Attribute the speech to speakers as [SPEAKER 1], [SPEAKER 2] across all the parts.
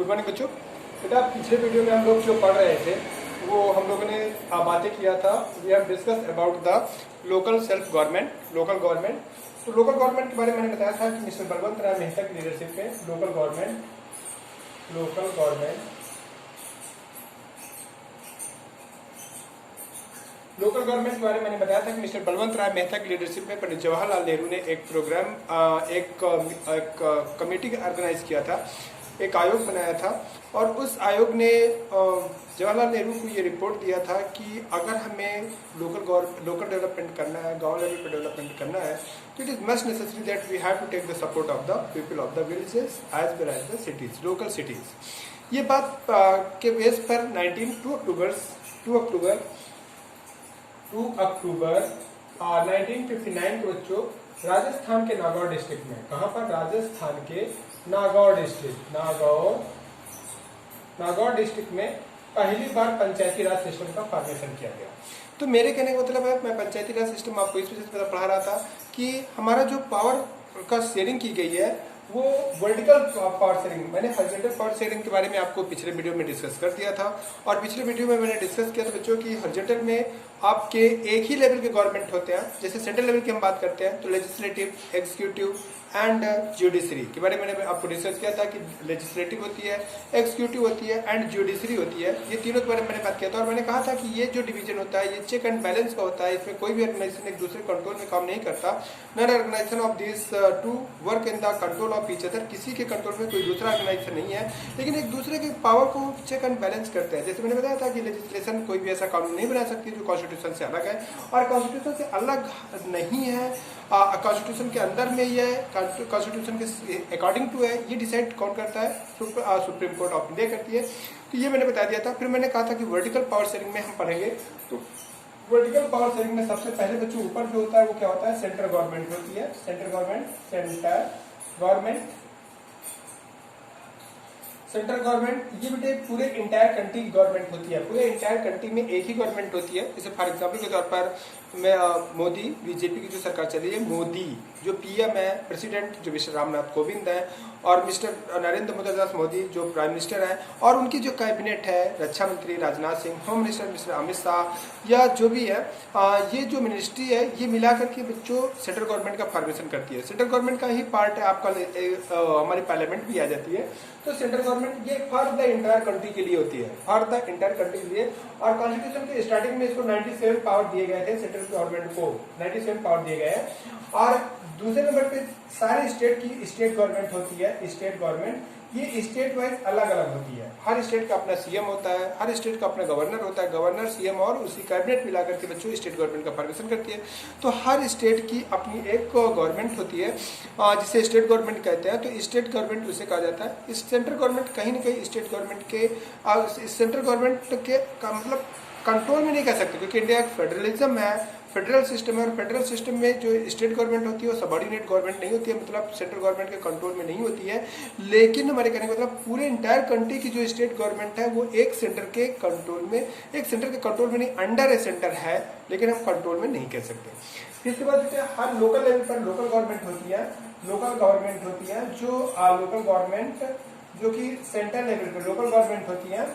[SPEAKER 1] Good morning बच्चों। बेटा पिछले वीडियो में हम लोग जो पढ़ रहे थे वो हम लोगों ने बातें किया था। We have discuss about the local self government, local government. तो लोकल गवर्नमेंट के बारे में मैंने बताया था कि मिस्टर बलवंत राय मेहता की लीडरशिप में लोकल गवर्नमेंट के बारे में मैंने बताया था कि मिस्टर बलवंत राय मेहता की लीडरशिप में पंडित जवाहरलाल नेहरू ने एक प्रोग्राम, एक कमेटी ऑर्गेनाइज किया था, एक आयोग बनाया था। और उस आयोग ने जवाहरलाल नेहरू को ये रिपोर्ट दिया था कि अगर हमें लोकल डेवलपमेंट करना है, गांव लेवल पर डेवलपमेंट करना है, तो it is must necessary that we have to take the support of the people of the villages as well as the cities, local cities. ये बात के बेस पर 2 अक्टूबर 1959 को बच्चों राजस्थान के नागौर डिस्ट्रिक्ट में, कहां पर? राजस्थान के नागौर डिस्ट्रिक्ट में पहली बार पंचायती राज सिस्टम का फॉर्मेशन किया गया। तो मेरे कहने का मतलब है, मैं पंचायती राज सिस्टम आपको इस वजह से पढ़ा रहा था कि हमारा जो पावर का शेयरिंग की गई है वो वर्टिकल पावर शेयरिंग, मैंने हॉरिजॉन्टल पावर शेयरिंग के बारे में आपको पिछले वीडियो में डिस्कस कर दिया था। और पिछले वीडियो में मैंने डिस्कस किया था बच्चों की हॉरिजॉन्टल में आपके एक ही लेवल के गवर्नमेंट होते हैं। जैसे सेंट्रल लेवल की हम बात करते हैं तो लेजिस्लेटिव, एग्जीक्यूटिव एंड जुडिशरी के बारे में मैंने आपको डिस्कस किया था कि लेजिस्लेटिव होती है, एग्जीक्यूटिव होती है एंड जुडिशरी होती है। ये तीनों के बारे में मैंने बात किया था और मैंने कहा था कि ये जो डिवीजन होता है ये चेक एंड बैलेंस का होता है। इसमें कोई भी ऑर्गेनाइजेशन एक दूसरे कंट्रोल में काम नहीं करता। Non organisation of this to work in the control of each other, किसी के कंट्रोल में कोई दूसरा ऑर्गेनाइजेशन नहीं है, लेकिन एक दूसरे के पावर को चेक एंड बैलेंस करते हैं। जैसे मैंने बताया था कि लेजिस्लेशन कोई भी ऐसा कानून नहीं बना सकती जो कॉन्स्टिट्यूशन से अलग है, और कॉन्स्टिट्यूशन से अलग नहीं है, कॉन्स्टिट्यूशन के अंदर में ये कॉन्स्टिट्यूशन के अकॉर्डिंग टू है, ये डिसाइड कौन करता है? सुप्रीम कोर्ट ऑफ इंडिया करती है। तो ये मैंने बता दिया था। फिर मैंने कहा था कि वर्टिकल पावर शेयरिंग में हम पढ़ेंगे। तो वर्टिकल पावर शेयरिंग में सबसे पहले बच्चों ऊपर जो होता है वो क्या होता है? सेंट्रल गवर्नमेंट होती है। सेंट्रल गवर्नमेंट ये बेटे पूरे इंटायर कंट्री की गवर्नमेंट होती है। पूरे इंटायर कंट्री में एक ही गवर्नमेंट होती है। जैसे फॉर एग्जांपल के तौर पर मैं मोदी, बीजेपी की जो सरकार चली है, मोदी जो पीएम है, प्रेसिडेंट जो मिस्टर रामनाथ कोविंद है, और मिस्टर नरेंद्र मोदी दास मोदी जो प्राइम मिनिस्टर है, और उनकी जो कैबिनेट है, रक्षा मंत्री Rajnath Singh, home minister mister Amit Shah, या जो भी है, ये जो मिनिस्ट्री है ये मिलाकर के बच्चों सेंट्रल गवर्नमेंट का फॉर्मेशन करती है। सेंट्रल गवर्नमेंट का ही पार्ट है आपका, हमारी पार्लियामेंट भी आ जाती है। तो सेंट्रल गवर्नमेंट ये फॉर द इंटायर कंट्री के लिए होती है, फॉर द इंटायर कंट्री के लिए। और कॉन्स्टिट्यूशन के स्टार्टिंग में इसको 97 पावर दिए गए थे, सेंट्रल गवर्नमेंट को 97 पावर दिए गए हैं। और दूसरे नंबर पे सारे स्टेट की स्टेट गवर्नमेंट होती है। स्टेट गवर्नमेंट ये स्टेट वाइज अलग अलग होती है। हर स्टेट का अपना सीएम होता है, हर स्टेट का अपना गवर्नर होता है। गवर्नर, सीएम और उसी कैबिनेट मिलाकर के बच्चों स्टेट गवर्नमेंट का फॉर्मेशन करती है। तो हर स्टेट की अपनी एक गवर्नमेंट होती है जिसे स्टेट गवर्नमेंट कहते हैं। तो स्टेट गवर्नमेंट उसे कहा जाता है। इस सेंट्रल गवर्नमेंट कहीं ना कहीं स्टेट गवर्नमेंट के सेंट्रल गवर्नमेंट के का मतलब कंट्रोल में नहीं कह सकते, क्योंकि इंडिया एक फेडरलिज्म है, फेडरल सिस्टम है। और फेडरल सिस्टम में जो स्टेट गवर्नमेंट होती है वो सबऑर्डिनेट गवर्नमेंट नहीं होती है, मतलब सेंट्रल गवर्नमेंट के कंट्रोल में नहीं होती है। लेकिन हमारे कहने का मतलब पूरे इंटायर कंट्री की जो स्टेट गवर्नमेंट है वो एक सेंटर के कंट्रोल में, एक सेंटर के कंट्रोल में नहीं, अंडर ए सेंटर है, लेकिन हम कंट्रोल में नहीं कह सकते। इसके बाद हर लोकल लेवल पर लोकल गवर्नमेंट होती है। लोकल गवर्नमेंट होती है जो लोकल गवर्नमेंट जो कि सेंट्रल लेवल पर लोकल गवर्नमेंट होती है,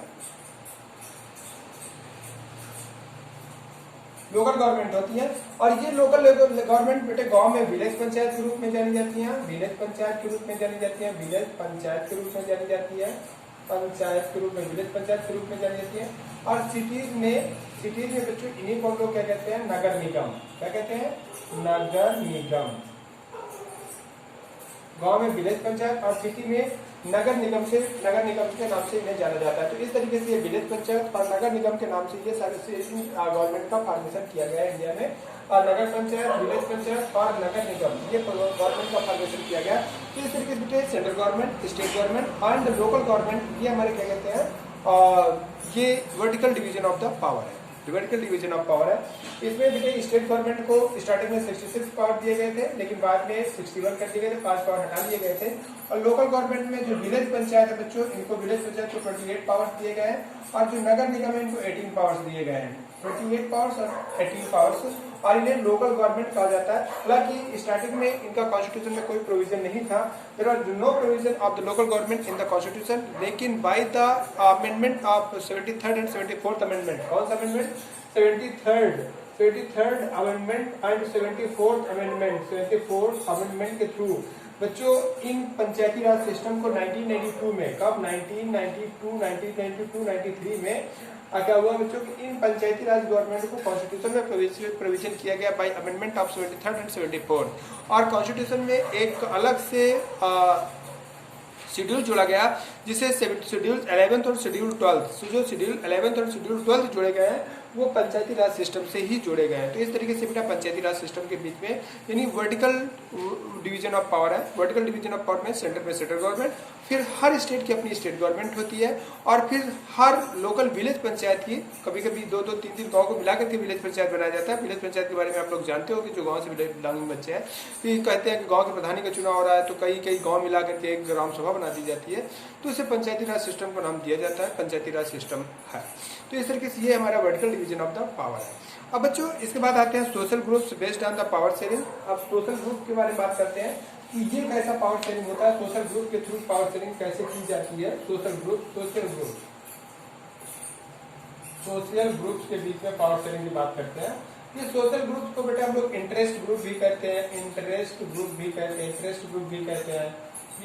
[SPEAKER 1] लोकल गवर्नमेंट होती है। और ये लोकल गवर्नमेंट बेटे गांव में विलेज पंचायत के रूप में जानी जाती है, विलेज पंचायत के रूप में जानी जाती है, विलेज पंचायत के रूप में जानी जाती है, पंचायत के रूप में, विलेज पंचायत के रूप में जानी जाती है। और सिटीज में बच्चों इन्हीं को हम लोग क्या कहते हैं? नगर निगम। क्या कहते हैं? नगर निगम। गांव में विलेज पंचायत और सिटी में नगर निगम के नाम से इन्हें जाना जाता है। तो इस तरीके से ये विलेज पंचायत और नगर निगम के नाम से ये सारे गवर्नमेंट का फॉर्मेशन किया गया है इंडिया में। और नगर पंचायत, विलेज पंचायत और नगर निगम ये गवर्नमेंट का फॉर्मेशन किया गया। तो इस तरीके से central government, state government and local government ये हमारे क्या कहते हैं? ये vertical division of the power है, वर्टिकल डिवीजन ऑफ पावर है। इसमें देखिए स्टेट गवर्नमेंट को स्टार्टिंग में 66 पावर दिए गए थे, लेकिन बाद में 61 कर दिए गए थे, 5 पावर हटा दिए गए थे। और लोकल गवर्नमेंट में जो विलेज पंचायत है बच्चों, इनको विलेज पंचायत को 28 पावर्स दिए गए हैं। और जो नगर निगम है इनको 18 पावर्स दिए गए हैं, 28 पावर्स और 18 पावर्स। और इन्हें लोकल गवर्नमेंट कहा जाता है। हालांकि स्टार्टिंग में इनका कॉन्स्टिट्यूशन में कोई प्रोविजन नहीं था, there are no provision of the local government in the constitution, लेकिन by the amendment of 73rd and 74th amendment, कौन सा amendment, 73rd amendment and 74th amendment के थ्रू बच्चों इन पंचायती राज सिस्टम को 1992 में, कब 1992, 93 में क्या हुआ बच्चों कि इन पंचायती राज गवर्नमेंट को कॉन्स्टिट्यूशन में प्रोविजन किया गया bye amendment of 73rd and 74th, और कॉन्स्टिट्यूशन में एक अलग से शेड्यूल जोड़ा गया जिसे शेड्यूल 11th और शेड्यूल 12th, जो शेड्यूल 11th और शेड्यूल 12th जोड़े गए हैं वो पंचायती राज सिस्टम से ही जोड़े गए हैं। तो इस तरीके से बेटा पंचायती राज सिस्टम के बीच में यानी वर्टिकल डिवीजन ऑफ पावर है। वर्टिकल डिवीजन ऑफ पावर में सेंटर में सेंट्रल गवर्नमेंट, फिर हर स्टेट की अपनी स्टेट गवर्नमेंट होती है, और फिर हर लोकल विलेज पंचायत की कभी कभी 2-2, 3-3 गाँव को मिलाकर के विलेज पंचायत बनाया जाता है। विलेज पंचायत के बारे में आप लोग जानते हो कि जो गाँव से बिलोंगिंग बच्चे हैं तो कहते हैं कि गाँव के प्रधानी का चुनाव हो रहा है तो कई गाँव मिला करके एक ग्राम सभा बना दी जाती है, तो इसे पंचायती राज सिस्टम का नाम दिया जाता है, पंचायती राज सिस्टम है। तो इस तरीके से ये हमारा vertical division of the power है। अब बच्चों इसके बाद आते हैं social groups based on the power sharing. अब सोशल ग्रुप के बारे में बात करते हैं कि ये कैसा पावर शेयरिंग होता है, सोशल ग्रुप के थ्रू पावर शेयरिंग कैसे की जाती है। सोशल ग्रुप्स के बीच में पावर शेयरिंग की बात करते हैं। ये सोशल ग्रुप्स को बेटा हम लोग इंटरेस्ट ग्रुप भी कहते हैं, इंटरेस्ट ग्रुप भी कहते हैं,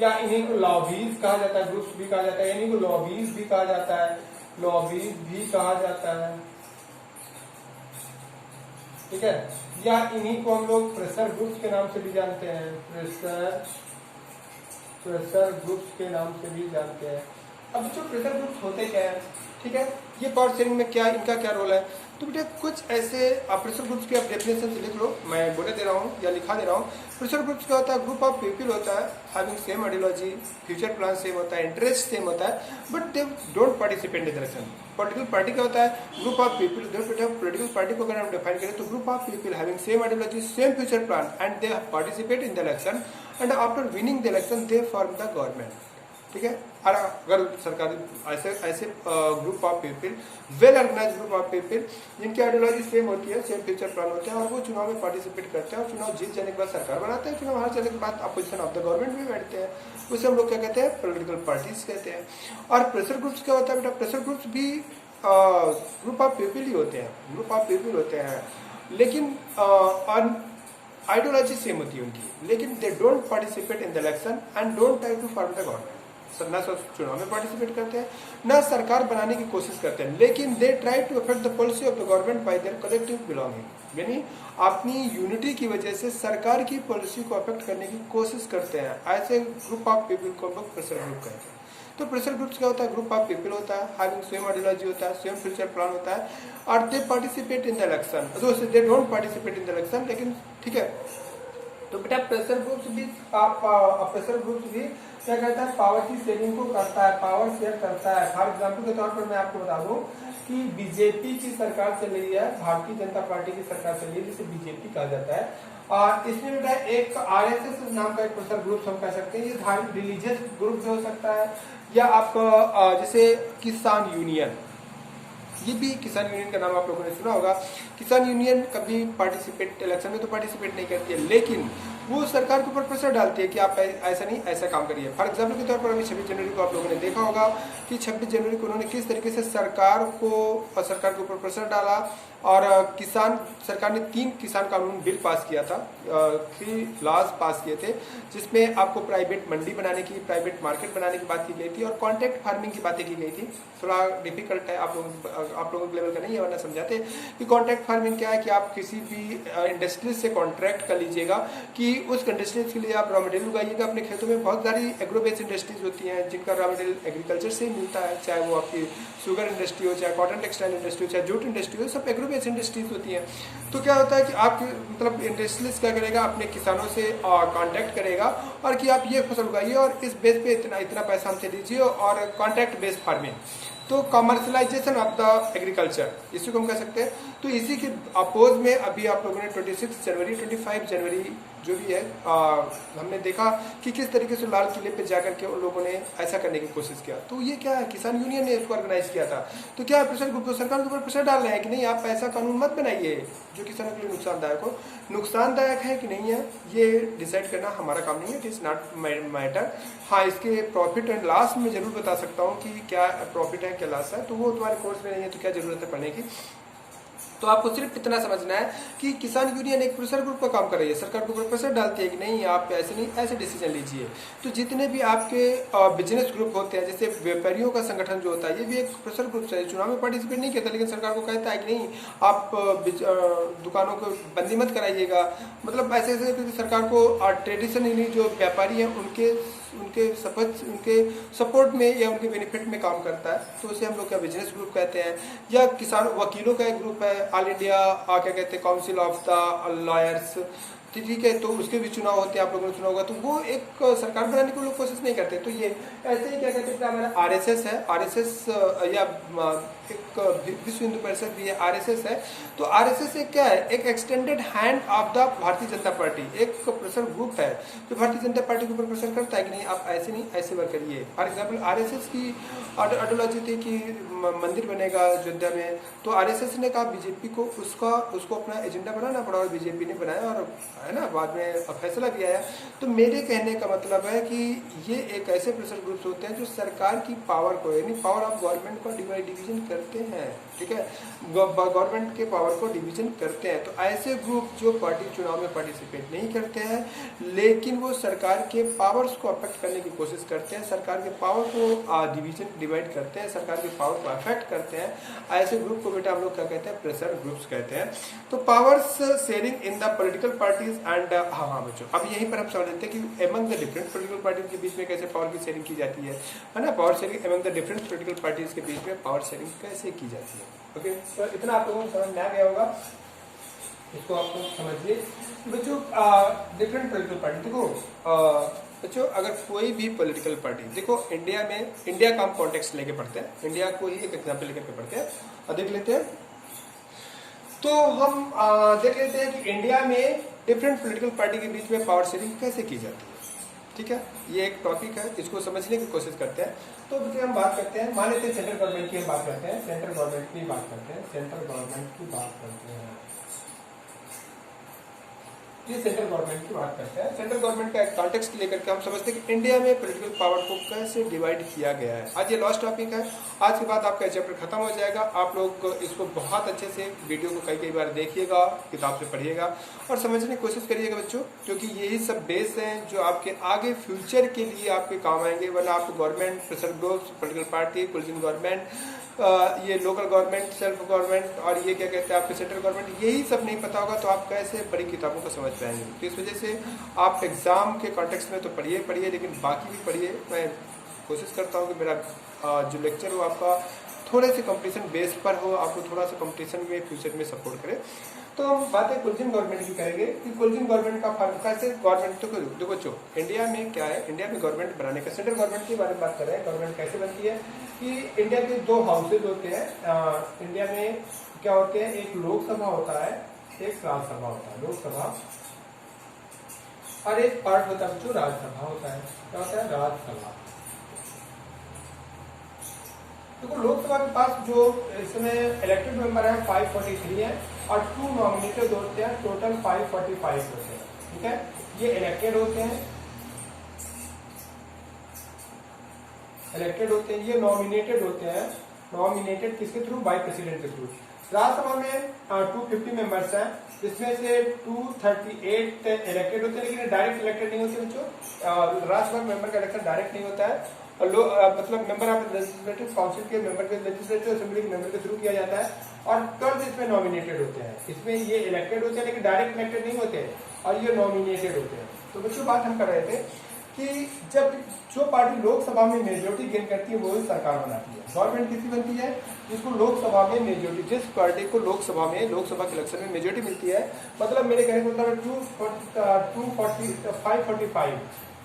[SPEAKER 1] या इन्हीं को लॉबीज कहा जाता है, ग्रुप्स भी कहा जाता है, इन्हीं को लॉबीज भी कहा जाता है, ठीक है, या इन्हीं को हम लोग प्रेशर ग्रुप्स के नाम से भी जानते हैं, प्रेशर ग्रुप्स के नाम से भी जानते हैं। अब जो प्रेशर ग्रुप्स होते क्या है, ठीक है, ये पावर शेयरिंग में क्या इनका क्या रोल है, तो बेटा कुछ ऐसे प्रेशर ग्रुप्स की आप डेफिनेशन से लिख लो, मैं बोले दे रहा हूँ या लिखा दे रहा हूँ। प्रेशर ग्रुप्स क्या होता है, ग्रुप ऑफ पीपल होता है having same ideology, future plan same होता है, इंटरेस्ट सेम होता है, but they don't participate in the election. Political party क्या होता है, group of people, political party को अगर हम डिफाइन करें तो group of people having same ideology, same future plan and they participate in the election and after winning the election they form the government, ठीक है। और अगर सरकारी ऐसे group of people, well organise group of people जिनकी ideology same होती है, same future plan होते हैं, और वो चुनाव में पार्टिसिपेट करते हैं और चुनाव जीत जाने के बाद सरकार बनाते हैं, चुनाव हार जाने के बाद अपोजिशन ऑफ द गवर्नमेंट में बैठते हैं, उसे हम लोग क्या कहते हैं, पॉलिटिकल पार्टीज कहते हैं। और प्रेशर ग्रुप्स क्या होता है बेटा, प्रेशर ग्रुप्स भी ग्रुप ऑफ पीपल ही होते हैं, लेकिन आइडियोलॉजी सेम होती है उनकी, लेकिन they don't participate in the election and don't try to form the government. न चुनाव में पार्टिसिपेट करते हैं, न सरकार बनाने की कोशिश करते हैं, लेकिन they try to affect the policy of the government by their collective belonging, यानी अपनी यूनिटी की वजह से सरकार की पॉलिसी को अफेक्ट करने की कोशिश करते हैं। ऐसे ग्रुप ऑफ पीपल को लोग प्रेशर ग्रुप कहते हैं। तो प्रेशर ग्रुप्स क्या होता है, ग्रुप ऑफ पीपल होता है, हैविंग सेम आइडियोलॉजी होता है, सेम फ्यूचर प्लान होता है, और दे participate in the election, they don't participate in the election, लेकिन ठीक है। तो बेटा प्रेशर ग्रुप्स भी क्या करता है, पावर की शेयरिंग को करता है, पावर शेयर करता है। फॉर एग्जाम्पल के तौर पर मैं आपको बता दूं कि बीजेपी की सरकार चल रही है, भारतीय जनता पार्टी की सरकार चल रही है, जिसे बीजेपी कहा जाता है, और इसमें बेटा एक आरएसएस नाम का एक प्रेशर ग्रुप हम कह सकते हैं। ये धार्मिक रिलीजियस ग्रुप भी हो सकता है, या आपका जैसे किसान यूनियन, ये भी किसान यूनियन का नाम आप लोगों ने सुना होगा। किसान यूनियन कभी पार्टिसिपेट इलेक्शन में तो पार्टिसिपेट नहीं करती है, लेकिन वो सरकार के ऊपर प्रेशर डालती है कि आप ऐसा नहीं ऐसा काम करिए। फॉर एग्जाम्पल के तौर पर अभी 26 जनवरी को आप लोगों ने देखा होगा कि 26 जनवरी को उन्होंने किस तरीके से सरकार के ऊपर प्रेशर डाला, और सरकार ने 3 किसान कानून बिल पास किया था, 3 लॉज पास किए थे, जिसमें आपको प्राइवेट मंडी बनाने की, प्राइवेट मार्केट बनाने की बात की गई थी, और कॉन्ट्रैक्ट फार्मिंग की बातें की गई थी। थोड़ा डिफिकल्ट है, आप लोगों के लेवल का नहीं है, वरना समझाते कि कॉन्ट्रैक्ट फार्मिंग क्या है कि आप किसी भी इंडस्ट्री से कॉन्ट्रैक्ट कर लीजिएगा कि उस इंडस्ट्रीज के लिए आप रॉ मटेरियल उगाइएगा अपने खेतों में। बहुत सारी एग्रो बेस्ड इंडस्ट्रीज होती हैं जिनका रॉ मटेरियल एग्रीकल्चर से ही मिलता है, चाहे वो आपकी शुगर इंडस्ट्री हो, चाहे कॉटन टेक्सटाइल इंडस्ट्री हो, चाहे जूट इंडस्ट्री हो, सब एग्रो बेस्ड इंडस्ट्रीज होती हैं। तो क्या होता है कि आप मतलब इंडस्ट्रीज क्या करेगा, अपने किसानों से कॉन्टैक्ट करेगा और कि आप ये फसल उगाइए और इस बेस पे इतना पैसा हमसे दीजिए, और कॉन्ट्रैक्ट बेस्ड फार्मिंग, तो कमर्शलाइजेशन ऑफ द एग्रीकल्चर, इसी को हम कह सकते हैं। तो इसी के अपोज में अभी आप लोगों ने 26 जनवरी 25 जनवरी जो भी है हमने देखा कि किस तरीके से लाल किले पे जाकर के उन लोगों ने ऐसा करने की कोशिश किया। तो ये क्या है, किसान यूनियन ने इसको ऑर्गेनाइज किया था। तो क्या प्रेशर ग्रुप तो सरकार के ऊपर प्रेशर डाल रहे हैं कि नहीं आप ऐसा कानून मत बनाइए जो किसानों के लिए नुकसानदायक हो। नुकसानदायक है कि नहीं है ये डिसाइड करना हमारा काम नहीं है, इट इज़ नॉट मैटर। हाँ, इसके प्रॉफिट एंड लॉस में जरूर बता सकता हूँ कि क्या प्रॉफिट है क्या लॉस है, तो वो तुम्हारे कोर्स में नहीं है तो क्या जरूरत है पढ़ने की। तो आपको सिर्फ इतना समझना है कि किसान यूनियन एक प्रेशर ग्रुप का काम कर रही है, सरकार के ऊपर प्रेशर डालती है कि नहीं आप ऐसे नहीं ऐसे डिसीजन लीजिए। तो जितने भी आपके बिजनेस ग्रुप होते हैं, जैसे व्यापारियों का संगठन जो होता है, ये भी एक प्रेशर ग्रुप से चुनाव में पार्टिसिपेट नहीं करता, लेकिन सरकार को कहता है कि नहीं आप दुकानों को बंदी मत कराइएगा। मतलब ऐसे ऐसे सरकार को ट्रेडिशनली जो व्यापारी हैं उनके सपोर्ट में या उनके बेनिफिट में काम करता है। तो उसे हम लोग क्या बिजनेस ग्रुप कहते हैं। या किसान वकीलों का एक ग्रुप है, ऑल इंडिया क्या कहते हैं, काउंसिल ऑफ द लॉयर्स, ठीक है। तो उसके भी चुनाव होते हैं, आप लोगों ने सुना होगा। तो वो एक सरकार बनाने को लोग कोशिश नहीं करते। तो ये ऐसे ही क्या कहते हैं, हमारा आरएसएस है, आरएसएस या एक विश्व हिंदू परिषद भी है, आरएसएस है। तो आरएसएस एक क्या है, एक extended hand of the Bharatiya Janata party, एक प्रेशर ग्रुप है जो भारतीय जनता पार्टी के ऊपर प्रेशर करता है कि नहीं आप ऐसे नहीं ऐसे वर्क करिए। फॉर एग्जाम्पल आरएसएस की आइडियोलॉजी थी कि मंदिर बनेगा अयोध्या में, तो आरएसएस ने कहा बीजेपी को उसको अपना एजेंडा बनाना पड़ा और बीजेपी ने बनाया और है ना बाद में फैसला भी आया। तो मेरे कहने का मतलब है कि ये एक ऐसे प्रेशर ग्रुप्स होते हैं जो सरकार की पावर को यानी पावर ऑफ गवर्नमेंट को डिवीजन करते हैं, ठीक है, गवर्नमेंट के पावर को डिवीजन करते हैं। तो ऐसे ग्रुप जो पार्टी चुनाव में पार्टिसिपेट नहीं करते हैं लेकिन वो सरकार के पावर्स को अफेक्ट करने की कोशिश करते हैं, सरकार के पावर को डिवाइड करते हैं, सरकार के पावर को अफेक्ट करते हैं, ऐसे ग्रुप को बेटा हम लोग क्या कहते हैं, प्रेशर ग्रुप्स कहते हैं। तो powers sharing in the political parties and हाँ बच्चों, अब यहीं पर हम समझ लेते हैं कि among the different political parties के बीच में कैसे पावर की शेयरिंग की जाती है ना। Power sharing among the different political parties के बीच में पावर शेयरिंग कैसे की जाती है। ओके, तो इतना आप लोगों को समझ में आ गया होगा, इसको आप लोग समझिए बच्चों। डिफरेंट पॉलिटिकल पार्टी देखो बच्चों, अगर कोई भी पॉलिटिकल पार्टी देखो इंडिया का हम कॉन्टेक्स्ट लेके पढ़ते हैं, इंडिया को ही एक एग्जाम्पल लेकर पढ़ते हैं और देख लेते हैं। तो हम देख लेते हैं कि इंडिया में डिफरेंट पॉलिटिकल पार्टी के बीच में पावर शेयरिंग कैसे की जाती है, ठीक है। ये एक टॉपिक है, इसको समझने की कोशिश करते हैं। तो देखिए हम बात करते हैं, मान लेते हैं सेंट्रल गवर्नमेंट की हम बात करते हैं, सेंट्रल गवर्नमेंट की बात करते हैं, सेंट्रल गवर्नमेंट की बात करते हैं, ये सेंट्रल गवर्नमेंट की बात करते हैं। सेंट्रल गवर्नमेंट का एक कॉन्टेक्स्ट लेकर के हम समझते हैं कि इंडिया में पॉलिटिकल पावर को कैसे डिवाइड किया गया है। आज ये लास्ट टॉपिक है, आज के बाद आपका चैप्टर खत्म हो जाएगा। आप लोग इसको बहुत अच्छे से वीडियो को कई बार देखिएगा, किताब से पढ़िएगा और समझने की कोशिश करिएगा बच्चों, क्योंकि यही सब बेस हैं जो आपके आगे फ्यूचर के लिए आपके काम आएंगे। वरना आपको government, pressure groups, political party, collision government, ये लोकल गवर्नमेंट, सेल्फ गवर्नमेंट और ये क्या कहते हैं आपके सेंट्रल गवर्नमेंट, यही सब नहीं पता होगा तो आप कैसे बड़ी किताबों को समझ पाएंगे। तो इस वजह से आप एग्जाम के कॉन्टेक्स्ट में तो पढ़िए लेकिन बाकी भी पढ़िए। मैं कोशिश करता हूँ कि मेरा जो लेक्चर हो आपका थोड़े से कंपटीशन बेस पर हो, आपको थोड़ा सा कंपटीशन में फ्यूचर में सपोर्ट करे। तो हम बातें कोलिजन गवर्नमेंट की करेंगे कि कोलिजन गवर्नमेंट का कैसे गवर्नमेंट, तो देखो बच्चों इंडिया में क्या है, इंडिया में गवर्नमेंट बनाने का, सेंट्रल गवर्नमेंट के बारे में बात कर रहे हैं। गवर्नमेंट कैसे बनती है कि इंडिया के दो हाउसेज होते हैं। इंडिया में क्या होते हैं, एक लोकसभा होता है, एक राज्यसभा होता है। लोकसभा और एक पार्ट होता है जो राज्यसभा होता है। क्या होता है, राज्यसभा। देखो लोकसभा के पास जो इसमें इलेक्टेड मेंबर है 543 है और 2 नॉमिनेटेड होते हैं, टोटल 545 होते हैं, ठीक है। ये इलेक्टेड होते हैं, ये नॉमिनेटेड होते हैं। नॉमिनेटेड किसके थ्रू, बाय प्रेसिडेंट के थ्रू। राज्यसभा में 250 मेंबर्स हैं, जिसमें से 238 इलेक्टेड होते हैं, लेकिन डायरेक्ट इलेक्टेड नहीं होते बच्चों। राज्यसभा मेंबर का इलेक्शन डायरेक्ट नहीं होता है और मतलब मेंबर ऑफ लेजिस्लेटिव काउंसिल के मेंबर के लेजिस्लेटिव असेंबली के मेंबर के थ्रू किया जाता है। और 12 इसमें नॉमिनेटेड होते हैं, इसमें ये इलेक्टेड होते हैं लेकिन डायरेक्ट इलेक्टेड नहीं होते और ये नॉमिनेटेड होते हैं। तो बच्चों बात हम कर रहे थे कि जब जो पार्टी लोकसभा में मेजोरिटी गेन करती है वो ही सरकार बनाती है। गवर्नमेंट किसी बनती है जिसको लोकसभा में मेजोरिटी, जिस पार्टी को लोकसभा के इलेक्शन में मेजोरिटी मिलती है, मतलब मेरे कहने का मतलब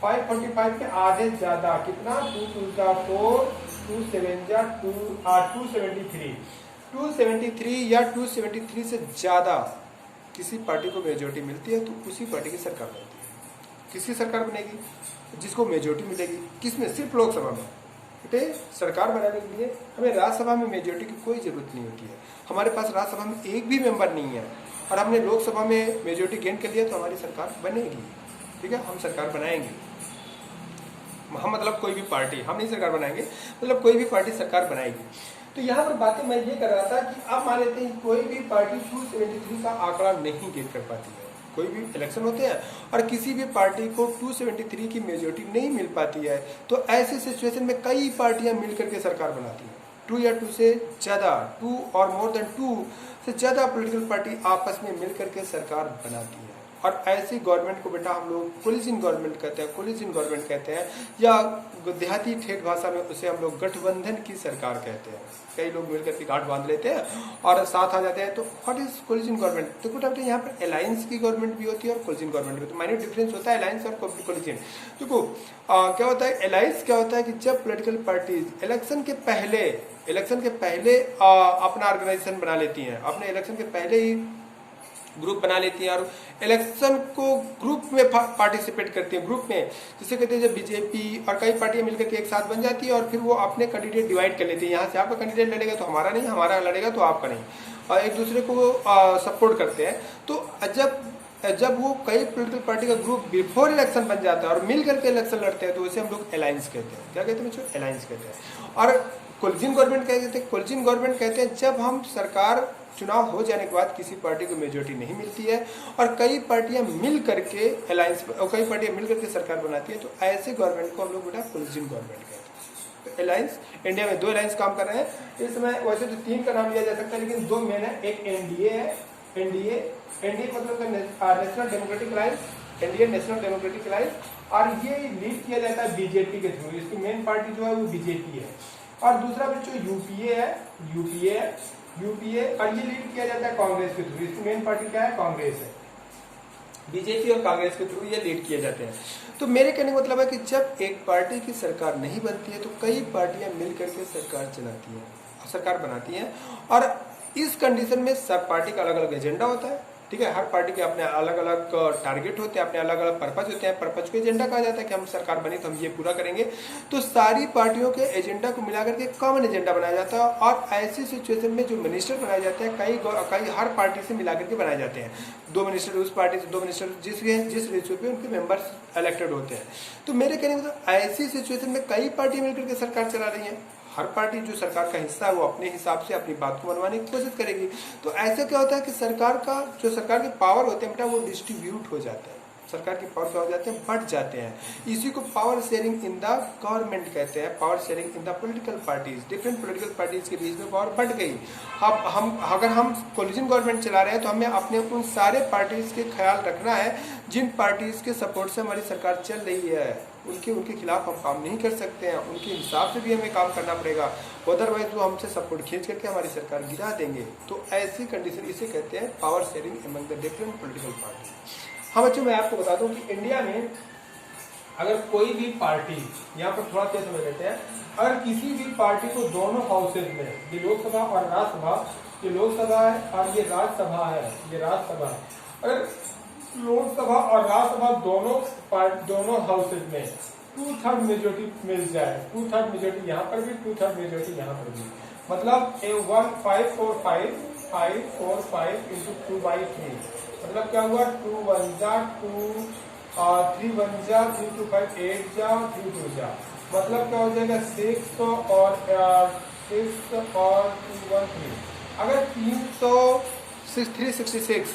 [SPEAKER 1] 545 के आधे ज्यादा, कितना 2 2 4 2 7 273 या 273 से ज्यादा किसी पार्टी को मेजोरिटी मिलती है तो उसी पार्टी की सरकार बनती है। किसकी सरकार बनेगी? जिसको मेजोरिटी मिलेगी। किसमें? सिर्फ लोकसभा में। बेटे सरकार बनाने के लिए हमें राज्यसभा में मेजोरिटी की कोई जरूरत नहीं होती है। हमारे पास राज्यसभा में एक भी मेंबर नहीं है और हमने लोकसभा में मेजोरिटी गेन कर लिया तो हमारी सरकार बनेगी। ठीक है, हम सरकार बनाएंगे। हम मतलब कोई भी पार्टी, हम नहीं सरकार बनाएंगे, मतलब कोई भी पार्टी सरकार बनाएगी। तो यहाँ पर बातें मैं ये कर रहा था कि आप मान लेते हैं कोई भी पार्टी 273 का आंकड़ा नहीं गेन कर पाती है। कोई भी इलेक्शन होते हैं और किसी भी पार्टी को 273 की मेजोरिटी नहीं मिल पाती है तो ऐसे सिचुएशन में कई पार्टियां मिलकर के सरकार बनाती हैं। 2 या 2 से ज़्यादा, 2 और मोर देन 2 से ज़्यादा पॉलिटिकल पार्टी आपस में मिलकर के सरकार बनाती है। और ऐसी गवर्नमेंट को बेटा हम लोग कोलिशन गवर्नमेंट कहते हैं, कोलिशन गवर्नमेंट कहते हैं, या देहाती ठेठ भाषा में उसे हम लोग गठबंधन की सरकार कहते हैं। कई लोग मिलकर के गांठ बांध लेते हैं और साथ आ जाते हैं। तो व्हाट इज कोलिशन गवर्नमेंट? तो बेटा यहाँ पर अलायंस की गवर्नमेंट भी होती है और कोलिशन गवर्नमेंट भी होती है। माइन्यूट डिफरेंस होता है अलायंस और कोलिशन। देखो क्या होता है अलायंस, क्या होता है कि जब पॉलिटिकल पार्टीज इलेक्शन के पहले अपना ऑर्गेनाइजेशन बना लेती हैं, अपने इलेक्शन के पहले ही ग्रुप बना लेती हैं और इलेक्शन को ग्रुप में पार्टिसिपेट करती हैं। ग्रुप में जिसे कहते हैं जब बीजेपी और कई पार्टियां मिलकर के एक साथ बन जाती है और फिर वो अपने कैंडिडेट डिवाइड कर लेती है। यहाँ से आपका कैंडिडेट लड़ेगा तो हमारा नहीं, हमारा लड़ेगा तो आपका नहीं, और एक दूसरे को सपोर्ट करते हैं। तो जब वो कई पॉलिटिकल पार्टी का ग्रुप बिफोर इलेक्शन बन जाता है और मिल करके इलेक्शन लड़ते हैं तो उसे हम लोग अलायंस कहते हैं। क्या कहते हैं बच्चों? अलायंस कहते हैं। और कोलिशन गवर्नमेंट कहते हैं, कोलिशन गवर्नमेंट कहते हैं जब हम सरकार चुनाव हो जाने के बाद किसी पार्टी को मेजोरिटी नहीं मिलती है और कई पार्टियां मिल करके अलायंस और कई पार्टियां मिल करके सरकार बनाती है तो ऐसे गवर्नमेंट को हम लोग बेटा कोलिशन गवर्नमेंट कहते हैं। तो अलायंस, इंडिया में 2 अलायंस काम कर रहे हैं इस समय। वैसे तो 3 का नाम लिया जा सकता है लेकिन 2 मेन है। एक एनडीए है, एनडीए मतलब national democratic alliance, NDA national democratic alliance, और ये लीड किया जाता है बीजेपी के थ्रू। इसकी मेन पार्टी जो है वो बीजेपी है। और दूसरा बच्चों यूपीए है, यूपीए और ये लीड किया जाता है कांग्रेस के थ्रू। इसकी मेन पार्टी क्या है? कांग्रेस है। बीजेपी और कांग्रेस के थ्रू ये लीड किए जाते हैं। तो मेरे कहने का मतलब है कि जब एक पार्टी की सरकार नहीं बनती है तो कई पार्टियां मिलकर के सरकार चलाती हैं, सरकार बनाती हैं। और इस कंडीशन में सब पार्टी का अलग अलग एजेंडा होता है। ठीक है, हर पार्टी के अपने अलग अलग टारगेट होते हैं, अपने अलग अलग पर्पज होते हैं। पर्पज को एजेंडा कहा जाता है कि हम सरकार बनी तो हम ये पूरा करेंगे। तो सारी पार्टियों के एजेंडा को मिलाकर के कॉमन एजेंडा बनाया जाता है और ऐसी सिचुएशन में जो मिनिस्टर बनाए जाते हैं कई हर पार्टी से मिलाकर के बनाए जाते हैं। 2 मिनिस्टर उस पार्टी से, 2 मिनिस्टर जिस रेशियो पे उनके मेंबर्स इलेक्टेड होते हैं। तो मेरे कहने का मतलब ऐसी सिचुएशन में कई पार्टी मिलकर के सरकार चला रही है। हर पार्टी जो सरकार का हिस्सा है वो अपने हिसाब से अपनी बात को मनवाने की कोशिश करेगी। तो ऐसे क्या होता है कि सरकार के पावर होते हैं बेटा वो डिस्ट्रीब्यूट हो जाते हैं। सरकार के पावर क्या हो जाते हैं? बढ़ जाते हैं। इसी को power sharing in the government कहते हैं, power sharing in the political parties. Different political parties के बीच में पावर बढ़ गई। अब अगर हम कोलिशन गवर्नमेंट चला रहे हैं तो हमें अपने उन सारे पार्टीज के ख्याल रखना है जिन पार्टीज के सपोर्ट से हमारी सरकार चल रही है। उनके खिलाफ हम काम नहीं कर सकते हैं, उनके हिसाब से भी हमें काम करना पड़ेगा, अदरवाइज वो हमसे सपोर्ट खींच करके हमारी सरकार गिरा देंगे। तो ऐसी कंडीशन इसे कहते हैं power sharing among the different political party. हाँ बच्चों, मैं आपको बता दूं कि इंडिया में अगर कोई भी पार्टी, यहाँ पर थोड़ा सा समझ लेते हैं, अगर किसी भी पार्टी को दोनों हाउसेज में, ये लोकसभा और राज्यसभा, ये लोकसभा है और ये राज्यसभा है, ये राज्यसभा, अगर लोकसभा और राज्यसभा दोनों हाउसेज में 2/3 मेजोरिटी मिल जाए, 2/3 मेजोरिटी यहाँ पर भी, 2/3 मेजोरिटी यहाँ पर भी, मतलब 545 इंटू 2/3, मतलब क्या हुआ? 2 1 जा 2 3 1 जा 3 2 5 8 जा 3 2 जा, मतलब क्या हो जाएगा? 6 और 2 1 3, अगर 366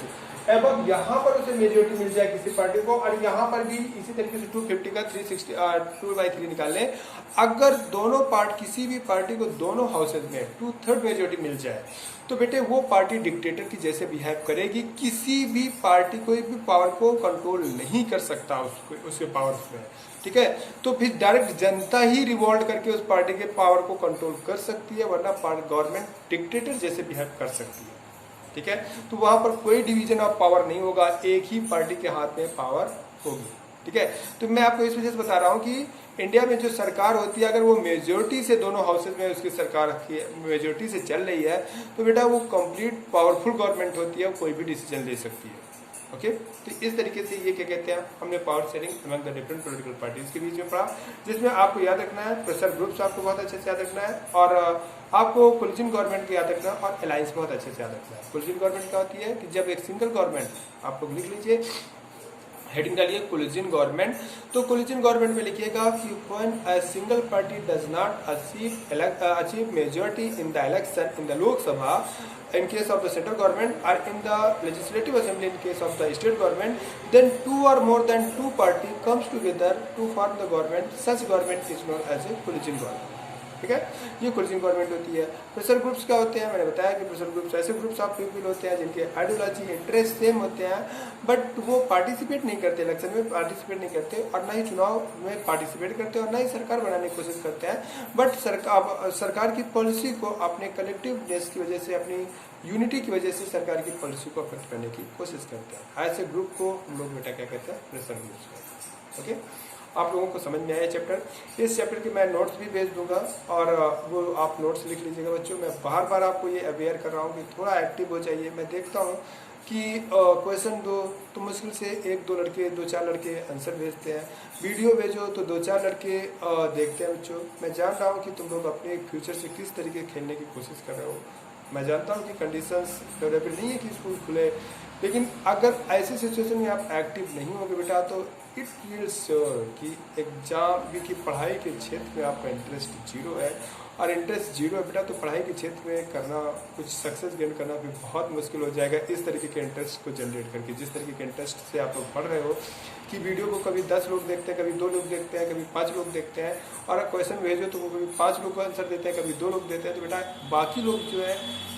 [SPEAKER 1] अब यहाँ पर उसे मेजोरिटी मिल जाए किसी पार्टी को, और यहाँ पर भी इसी तरीके से 250 का 2/3 निकाल लें। अगर दोनों किसी भी पार्टी को दोनों हाउसेज में 2/3 मेजोरिटी मिल जाए तो बेटे वो पार्टी डिक्टेटर की जैसे बिहेव करेगी। किसी भी पार्टी कोई भी पावर को कंट्रोल नहीं कर सकता उसके पावर्स में। ठीक है, तो फिर डायरेक्ट जनता ही रिवॉल्ट करके उस पार्टी के पावर को कंट्रोल कर सकती है, वरना गवर्नमेंट डिक्टेटर जैसे बिहेव कर सकती है। ठीक है, तो वहां पर कोई डिवीजन ऑफ पावर नहीं होगा, एक ही पार्टी के हाथ में पावर होगी। ठीक है। तो मैं आपको इस वजह से बता रहा हूँ कि इंडिया में जो सरकार होती है, अगर वो मेजोरिटी से, दोनों हाउसेज में उसकी सरकार की मेजोरिटी से चल रही है, तो बेटा वो कंप्लीट पावरफुल गवर्नमेंट होती है, कोई भी डिसीजन ले सकती है। ओके, तो इस तरीके से ये क्या कहते हैं, हमने power sharing among the different political parties के बीच में पढ़ा, जिसमें आपको याद रखना है प्रेशर ग्रुप्स आपको बहुत अच्छे से याद रखना है, और आपको कोलिजन गवर्नमेंट को याद रखना है, और अलायंस बहुत अच्छे से याद रखना है। कोलिजन गवर्नमेंट क्या होती है कि जब एक सिंगल गवर्नमेंट, आप लोग लिख लीजिए, हेडिंग डालिए कोलिजन गवर्नमेंट। तो कोलिजन गवर्नमेंट में लिखिएगा कि when a single party does not achieve majority in the election in the Lok Sabha in case of the central government or in the legislative assembly in case of the state government, then two or more than two party comes together to form the government. Such government is known as a coalition government. ठीक है, ये collision government होती है। Pressure groups क्या होते हैं, मैंने बताया कि प्रेशर ग्रुप्स ऐसे ग्रुप्स ऑफ पीपल होते हैं जिनके आइडियोलॉजी इंटरेस्ट सेम होते हैं, बट वो पार्टिसिपेट नहीं करते, इलेक्शन में पार्टिसिपेट नहीं करते, और ना ही चुनाव में पार्टिसिपेट करते हैं, और ना ही सरकार बनाने की कोशिश करते हैं, बट सरकार की पॉलिसी को अपने कलेक्टिवनेस की वजह से, अपनी यूनिटी की वजह से सरकार की पॉलिसी को अफेक्ट करने की कोशिश करते हैं। ऐसे ग्रुप को हम लोग बेटा क्या कहते हैं, प्रेशर ग्रुप्स। ओके, आप लोगों को समझ में आया चैप्टर। इस चैप्टर के मैं नोट्स भी भेज दूंगा, और वो आप नोट्स लिख लीजिएगा बच्चों। मैं बार बार आपको ये अवेयर कर रहा हूँ कि थोड़ा एक्टिव हो जाइए। मैं देखता हूँ कि क्वेश्चन दो तो मुश्किल से 1-2 लड़के, 2-4 लड़के आंसर भेजते हैं, वीडियो भेजो तो 2-4 लड़के देखते हैं बच्चों। मैं जान रहा हूँ कि तुम लोग अपने फ्यूचर से किस तरीके खेलने की कोशिश कर रहे हो। मैं जानता हूँ कि कंडीशंस फेवरेबल नहीं है कि स्कूल खुले, लेकिन अगर ऐसी सिचुएशन में आप एक्टिव नहीं होगे बेटा, तो इट विल श्योर कि एग्जाम की पढ़ाई के क्षेत्र में आपका इंटरेस्ट जीरो है, और इंटरेस्ट जीरो है बेटा, तो पढ़ाई के क्षेत्र में करना, कुछ सक्सेस गेन करना भी बहुत मुश्किल हो जाएगा। इस तरीके के इंटरेस्ट को जनरेट करके, जिस तरीके के इंटरेस्ट से आप लोग पढ़ रहे हो कि वीडियो को कभी 10 लोग देखते हैं, कभी 2 लोग देखते हैं, कभी 5 लोग देखते हैं, और क्वेश्चन भेजो तो वो कभी 5 लोग को आंसर देते हैं, कभी 2 लोग देते हैं, तो बेटा बाकी लोग जो है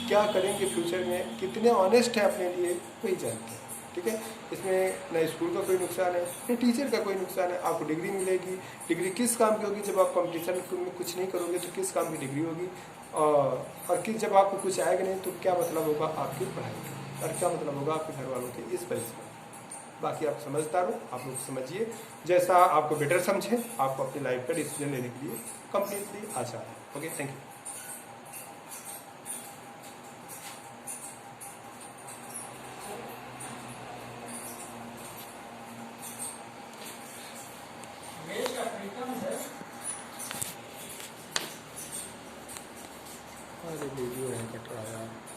[SPEAKER 1] क्या करेंगे फ्यूचर में, कितने ऑनेस्ट है अपने लिए, वही जानते हैं। ठीक है, इसमें न स्कूल का कोई नुकसान है, न टीचर का कोई नुकसान है। आपको डिग्री मिलेगी, डिग्री किस काम की होगी, जब आप कंपटीशन में कुछ नहीं करोगे तो किस काम की डिग्री होगी, और किस जब आपको कुछ आएगा नहीं तो क्या मतलब होगा आपकी पढ़ाई का, और क्या मतलब होगा आपके घर वालों के इस परिश्रम। बाकी आप समझदार हो, आप लोग समझिए, जैसा आपको बेटर समझे, आपको अपनी लाइफ का डिसीजन लेने के लिए कंप्लीटली आसान है। Okay, thank you. अरे वीडियो है कट रहा है यार।